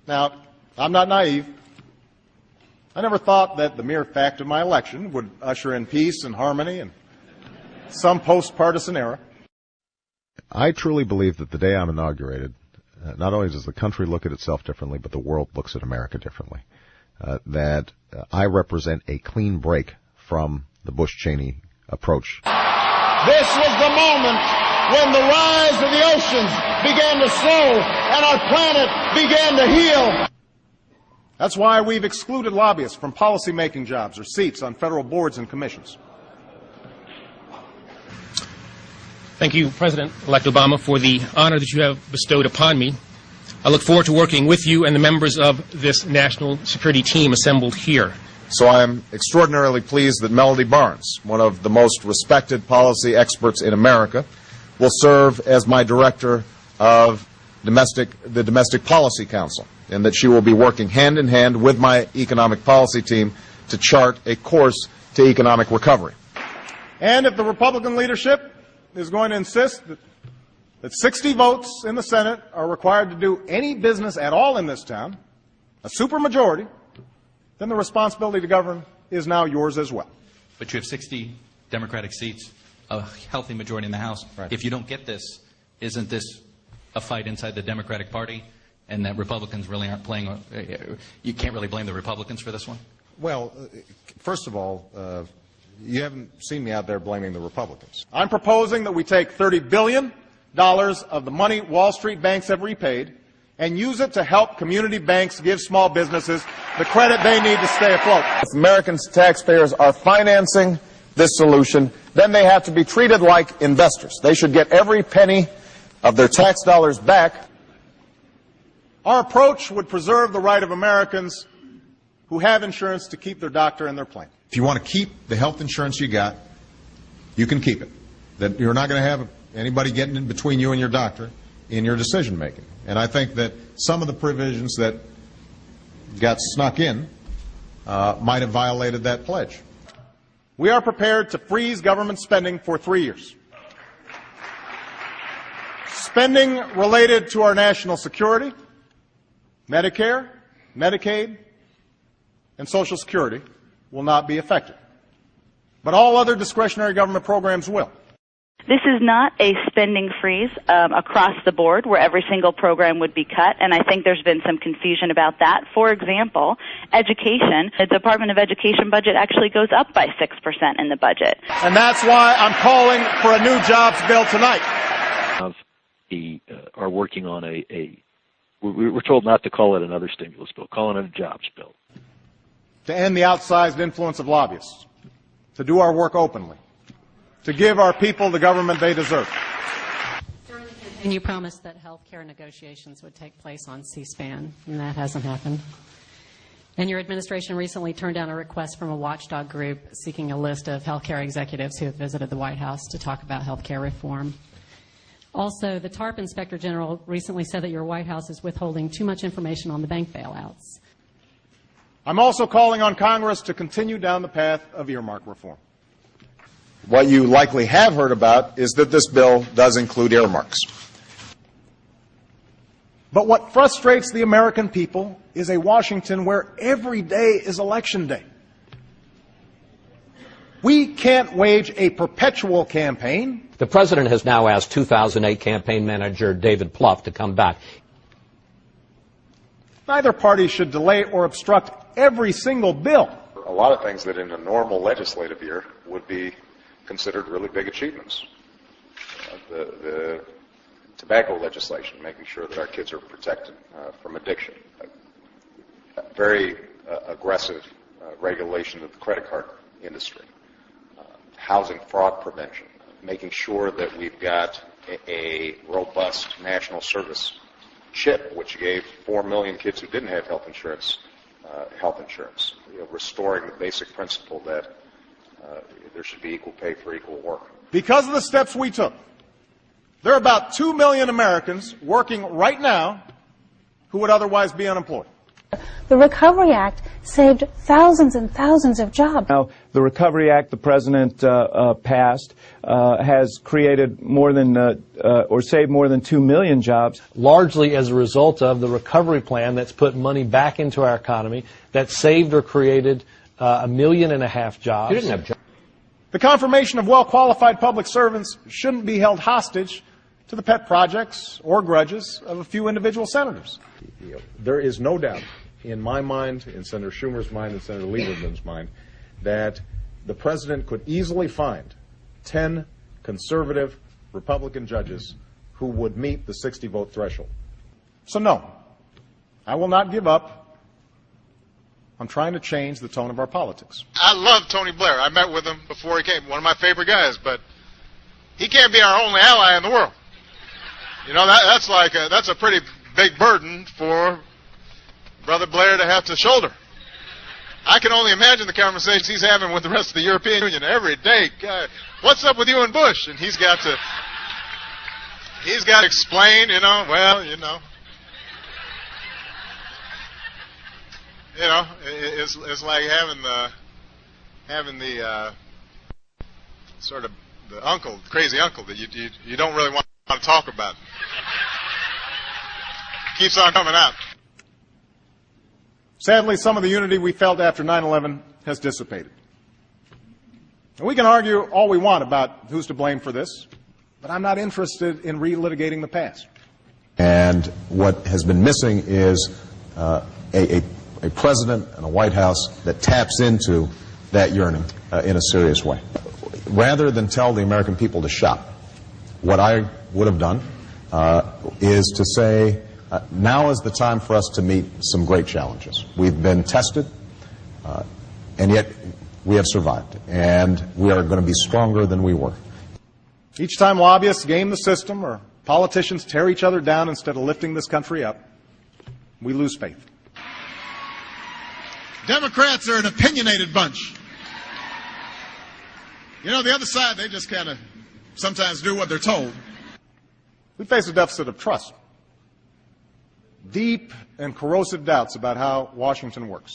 Now, I'm not naive. I never thought that the mere fact of my election would usher in peace and harmony in some post-partisan era. I truly believe that the day I'm inaugurated, not only does the country look at itself differently, but the world looks at America differently. That I represent a clean break from the Bush-Cheney approach. This was the moment when the rise of the oceans began to slow and our planet began to heal. That's why we've excluded lobbyists from policy-making jobs or seats on federal boards and commissions. Thank you, President-elect Obama, for the honor that you have bestowed upon me. I look forward to working with you and the members of this national security team assembled here. So I am extraordinarily pleased that Melody Barnes, one of the most respected policy experts in America, will serve as my director of the Domestic Policy Council, and that she will be working hand in hand with my economic policy team to chart a course to economic recovery. And if the Republican leadership is going to insist that 60 votes in the Senate are required to do any business at all in this town, a supermajority, then the responsibility to govern is now yours as well. But you have 60 Democratic seats, a healthy majority in the House. Right. If you don't get this, isn't this a fight inside the Democratic Party, and that Republicans really aren't playing? You can't really blame the Republicans for this one? Well, first of all, you haven't seen me out there blaming the Republicans. I'm proposing that we take $30 billion of the money Wall Street banks have repaid and use it to help community banks give small businesses the credit they need to stay afloat. If American taxpayers are financing this solution, then they have to be treated like investors. They should get every penny of their tax dollars back. Our approach would preserve the right of Americans who have insurance to keep their doctor and their plane. If you want to keep the health insurance you got, you can keep it. That you're not going to have anybody getting in between you and your doctor in your decision making. And I think that some of the provisions that got snuck in might have violated that pledge. We are prepared to freeze government spending for 3 years. Spending related to our national security, Medicare, Medicaid, and Social Security will not be affected. But all other discretionary government programs will. This is not a spending freeze across the board where every single program would be cut, and I think there's been some confusion about that. For example, education, the Department of Education budget actually goes up by 6% in the budget. And that's why I'm calling for a new jobs bill tonight. Are working on we were told not to call it another stimulus bill, calling it a jobs bill. To end the outsized influence of lobbyists, to do our work openly, to give our people the government they deserve. During the campaign, you promised that health care negotiations would take place on C-SPAN, and that hasn't happened. And your administration recently turned down a request from a watchdog group seeking a list of health care executives who have visited the White House to talk about health care reform. Also, the TARP Inspector General recently said that your White House is withholding too much information on the bank bailouts. I'm also calling on Congress to continue down the path of earmark reform. What you likely have heard about is that this bill does include earmarks. But what frustrates the American people is a Washington where every day is election day. We can't wage a perpetual campaign. The president has now asked 2008 campaign manager David Plouffe to come back. Neither party should delay or obstruct every single bill. A lot of things that in a normal legislative year would be considered really big achievements. The tobacco legislation, making sure that our kids are protected from addiction. Very aggressive regulation of the credit card industry. Housing fraud prevention. Making sure that we've got a robust national service chip, which gave 4 million kids who didn't have health insurance. Restoring the basic principle that there should be equal pay for equal work. Because of the steps we took, there are about 2 million Americans working right now who would otherwise be unemployed. The Recovery Act saved thousands and thousands of jobs. Now, the Recovery Act the President passed has created more than, or saved more than 2 million jobs. Largely as a result of the recovery plan that's put money back into our economy, that saved or created 1.5 million jobs. You didn't have jobs. The confirmation of well-qualified public servants shouldn't be held hostage to the pet projects or grudges of a few individual senators. There is no doubt in my mind, in Senator Schumer's mind, and Senator Lieberman's mind, that the President could easily find 10 conservative Republican judges who would meet the 60-vote threshold. So no, I will not give up on trying to change the tone of our politics. I love Tony Blair. I met with him before he came, one of my favorite guys, but he can't be our only ally in the world. You know, that's a pretty big burden for Brother Blair to have to shoulder. I can only imagine the conversations he's having with the rest of the European Union every day. God, what's up with you and Bush? And he's got to explain, it's like having the sort of the crazy uncle that you don't really want to talk about. Keeps on coming out. Sadly, some of the unity we felt after 9/11 has dissipated. And we can argue all we want about who's to blame for this, but I'm not interested in relitigating the past. And what has been missing is a president and a White House that taps into that yearning in a serious way. Rather than tell the American people to shop, what I would have done is to say, now is the time for us to meet some great challenges. We've been tested, and yet we have survived, and we are going to be stronger than we were. Each time lobbyists game the system or politicians tear each other down instead of lifting this country up, we lose faith. Democrats are an opinionated bunch. You know, the other side, they just kind of sometimes do what they're told. We face a deficit of trust. Deep and corrosive doubts about how Washington works.